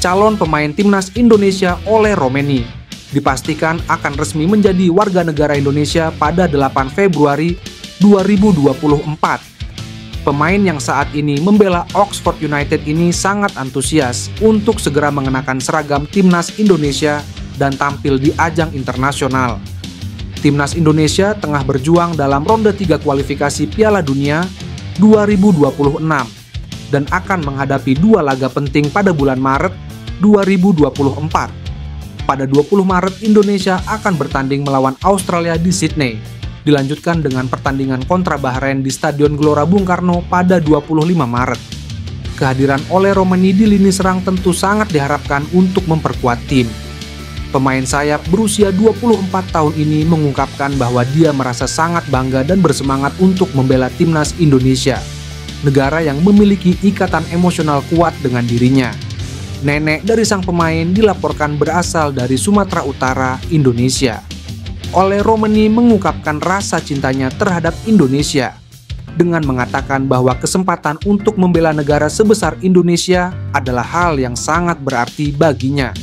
calon pemain timnas Indonesia Ole Romeni dipastikan akan resmi menjadi warga negara Indonesia pada 8 Februari 2024. Pemain yang saat ini membela Oxford United ini sangat antusias untuk segera mengenakan seragam timnas Indonesia dan tampil di ajang internasional. Timnas Indonesia tengah berjuang dalam ronde 3 kualifikasi Piala Dunia 2026 dan akan menghadapi 2 laga penting pada bulan Maret 2024. Pada 20 Maret Indonesia akan bertanding melawan Australia di Sydney. Dilanjutkan dengan pertandingan kontra Bahrain di Stadion Gelora Bung Karno pada 25 Maret. Kehadiran Ole Romeni di lini serang tentu sangat diharapkan untuk memperkuat tim. Pemain sayap berusia 24 tahun ini mengungkapkan bahwa dia merasa sangat bangga dan bersemangat untuk membela timnas Indonesia, negara yang memiliki ikatan emosional kuat dengan dirinya. Nenek dari sang pemain dilaporkan berasal dari Sumatera Utara, Indonesia. Ole Romeni mengungkapkan rasa cintanya terhadap Indonesia dengan mengatakan bahwa kesempatan untuk membela negara sebesar Indonesia adalah hal yang sangat berarti baginya.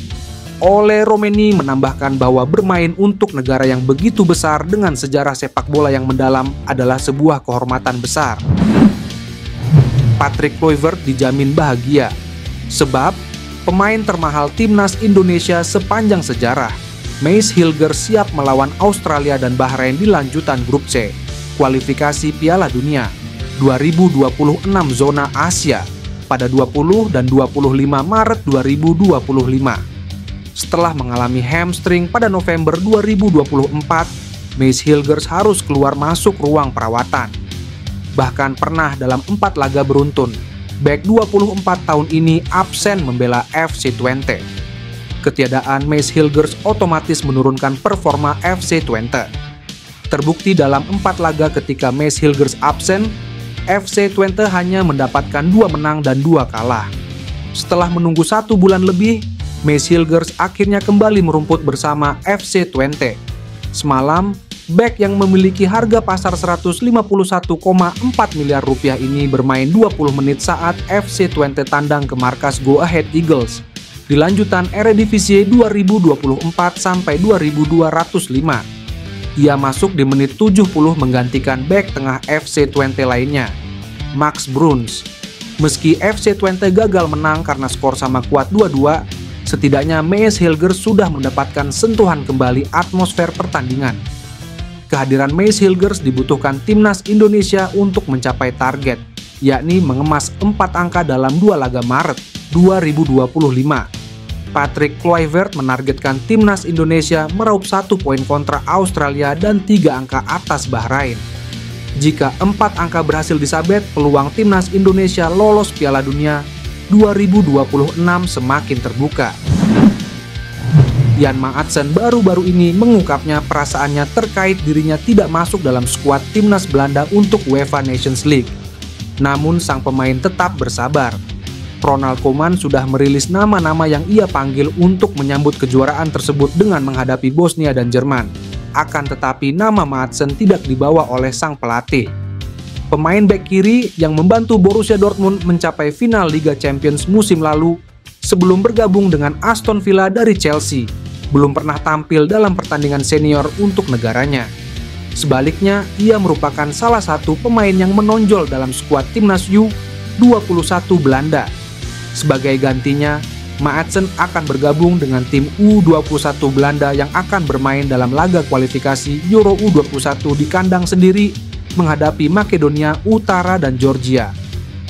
Ole Romeni menambahkan bahwa bermain untuk negara yang begitu besar dengan sejarah sepak bola yang mendalam adalah sebuah kehormatan besar. Patrick Kluivert dijamin bahagia sebab pemain termahal timnas Indonesia sepanjang sejarah, Maes Hilgers, siap melawan Australia dan Bahrain di lanjutan grup C kualifikasi Piala Dunia 2026 zona Asia pada 20 dan 25 Maret 2025. Setelah mengalami hamstring pada November 2024, Maes Hilgers harus keluar masuk ruang perawatan. Bahkan pernah dalam 4 laga beruntun, bek 24 tahun ini absen membela FC Twente. Ketiadaan Maes Hilgers otomatis menurunkan performa FC Twente. Terbukti dalam 4 laga ketika Maes Hilgers absen, FC Twente hanya mendapatkan 2 menang dan 2 kalah. Setelah menunggu 1 bulan lebih, Maes Hilgers akhirnya kembali merumput bersama FC Twente. Semalam, bek yang memiliki harga pasar 151,4 miliar rupiah ini bermain 20 menit saat FC Twente tandang ke markas Go Ahead Eagles di lanjutan Eredivisie 2024 sampai 2205. Ia masuk di menit 70 menggantikan bek tengah FC Twente lainnya, Max Bruns. Meski FC Twente gagal menang karena skor sama kuat 2-2, setidaknya Maes Hilgers sudah mendapatkan sentuhan kembali atmosfer pertandingan. Kehadiran Maes Hilgers dibutuhkan timnas Indonesia untuk mencapai target, yakni mengemas 4 angka dalam 2 laga Maret 2025. Patrick Kluivert menargetkan timnas Indonesia meraup 1 poin kontra Australia dan 3 angka atas Bahrain. Jika 4 angka berhasil disabet, peluang timnas Indonesia lolos Piala Dunia 2026 semakin terbuka. Jan Maatsen baru-baru ini mengungkapnya perasaannya terkait dirinya tidak masuk dalam skuad timnas Belanda untuk UEFA Nations League. Namun sang pemain tetap bersabar. Ronald Koeman sudah merilis nama-nama yang ia panggil untuk menyambut kejuaraan tersebut dengan menghadapi Bosnia dan Jerman. Akan tetapi nama Maatsen tidak dibawa oleh sang pelatih. Pemain bek kiri yang membantu Borussia Dortmund mencapai final Liga Champions musim lalu sebelum bergabung dengan Aston Villa dari Chelsea, belum pernah tampil dalam pertandingan senior untuk negaranya. Sebaliknya, ia merupakan salah satu pemain yang menonjol dalam skuad timnas U21 Belanda. Sebagai gantinya, Maatsen akan bergabung dengan tim U21 Belanda yang akan bermain dalam laga kualifikasi Euro U21 di kandang sendiri menghadapi Makedonia Utara dan Georgia.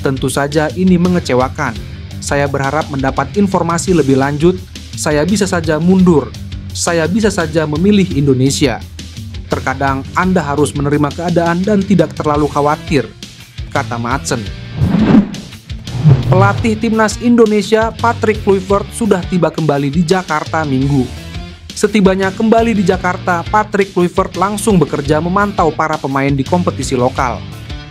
Tentu saja ini mengecewakan. Saya berharap mendapat informasi lebih lanjut. Saya bisa saja mundur. Saya bisa saja memilih Indonesia. Terkadang Anda harus menerima keadaan dan tidak terlalu khawatir, kata Maatsen. Pelatih timnas Indonesia Patrick Kluivert sudah tiba kembali di Jakarta Minggu. Setibanya kembali di Jakarta, Patrick Kluivert langsung bekerja memantau para pemain di kompetisi lokal.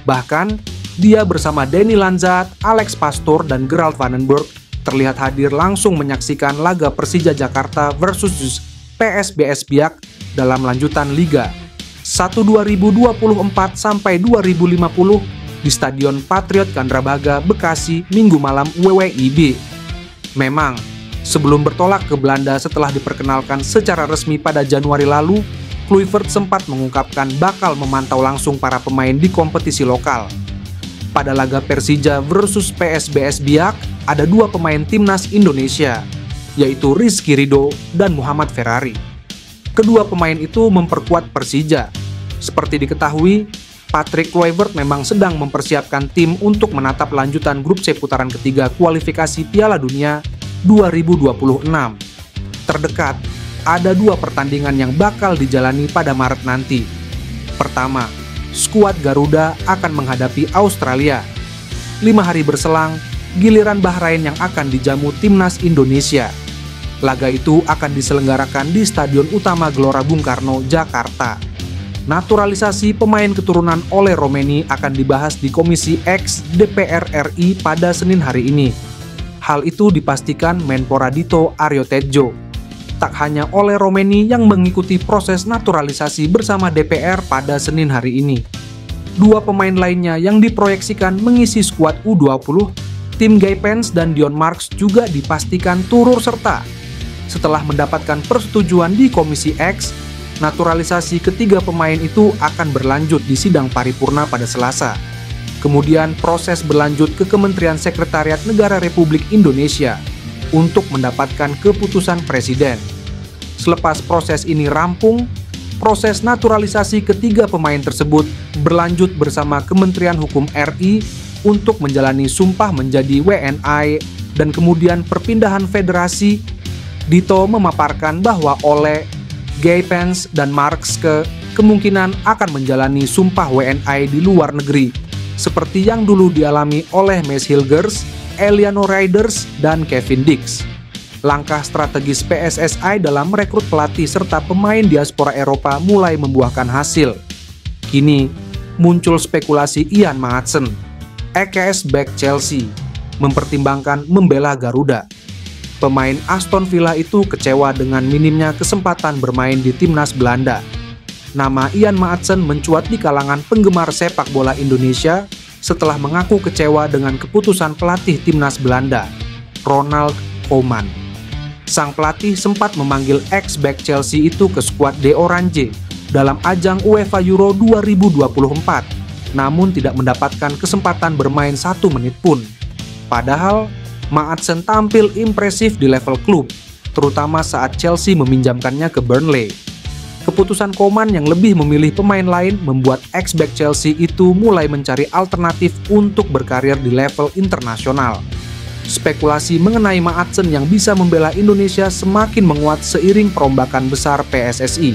Bahkan, dia bersama Danny Lanzat, Alex Pastoor, dan Gerald Vandenberg terlihat hadir langsung menyaksikan laga Persija Jakarta versus PSBS Biak dalam lanjutan Liga 1 2024 sampai 2050 di Stadion Patriot Candrabaga, Bekasi, Minggu malam WWIB. Memang, Sebelum bertolak ke Belanda setelah diperkenalkan secara resmi pada Januari lalu, Kluivert sempat mengungkapkan bakal memantau langsung para pemain di kompetisi lokal. Pada laga Persija versus PSBS Biak, ada 2 pemain timnas Indonesia, yaitu Rizky Ridho dan Muhammad Ferrari. Kedua pemain itu memperkuat Persija. Seperti diketahui, Patrick Kluivert memang sedang mempersiapkan tim untuk menatap lanjutan grup C putaran ketiga kualifikasi Piala Dunia 2026. Terdekat, ada 2 pertandingan yang bakal dijalani pada Maret nanti. Pertama, skuad Garuda akan menghadapi Australia. 5 hari berselang, giliran Bahrain yang akan dijamu timnas Indonesia. Laga itu akan diselenggarakan di Stadion Utama Gelora Bung Karno, Jakarta. Naturalisasi pemain keturunan Ole Romeni akan dibahas di Komisi X DPR RI pada Senin hari ini. Hal itu dipastikan Menpora Dito Aryo Tejo. Tak hanya Ole Romeni yang mengikuti proses naturalisasi bersama DPR pada Senin hari ini. 2 pemain lainnya yang diproyeksikan mengisi skuad U20, Tim Gaypens dan Dion Marks juga dipastikan turut serta. Setelah mendapatkan persetujuan di Komisi X, naturalisasi ketiga pemain itu akan berlanjut di sidang paripurna pada Selasa. Kemudian proses berlanjut ke Kementerian Sekretariat Negara Republik Indonesia untuk mendapatkan keputusan Presiden. Selepas proses ini rampung, proses naturalisasi ketiga pemain tersebut berlanjut bersama Kementerian Hukum RI untuk menjalani sumpah menjadi WNI dan kemudian perpindahan federasi. Dito memaparkan bahwa Ole, Gaypens, dan Marks kemungkinan akan menjalani sumpah WNI di luar negeri, seperti yang dulu dialami oleh Mees Hilgers, Eliano Reinders, dan Kevin Dix. Langkah strategis PSSI dalam merekrut pelatih serta pemain diaspora Eropa mulai membuahkan hasil. Kini, muncul spekulasi Ian Maatsen, EKS back Chelsea, mempertimbangkan membela Garuda. Pemain Aston Villa itu kecewa dengan minimnya kesempatan bermain di timnas Belanda. Nama Ian Maatsen mencuat di kalangan penggemar sepak bola Indonesia setelah mengaku kecewa dengan keputusan pelatih timnas Belanda, Ronald Koeman. Sang pelatih sempat memanggil ex-back Chelsea itu ke skuad De Oranje dalam ajang UEFA Euro 2024, namun tidak mendapatkan kesempatan bermain 1 menit pun. Padahal, Maatsen tampil impresif di level klub, terutama saat Chelsea meminjamkannya ke Burnley. Keputusan Koeman yang lebih memilih pemain lain membuat ex-back Chelsea itu mulai mencari alternatif untuk berkarir di level internasional. Spekulasi mengenai Maatsen yang bisa membela Indonesia semakin menguat seiring perombakan besar PSSI.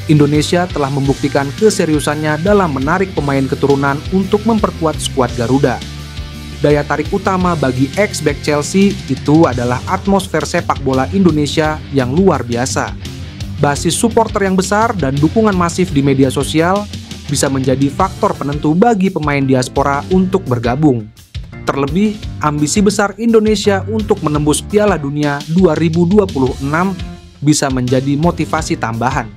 Indonesia telah membuktikan keseriusannya dalam menarik pemain keturunan untuk memperkuat skuad Garuda. Daya tarik utama bagi ex-back Chelsea itu adalah atmosfer sepak bola Indonesia yang luar biasa. Basis supporter yang besar dan dukungan masif di media sosial bisa menjadi faktor penentu bagi pemain diaspora untuk bergabung. Terlebih, ambisi besar Indonesia untuk menembus Piala Dunia 2026 bisa menjadi motivasi tambahan.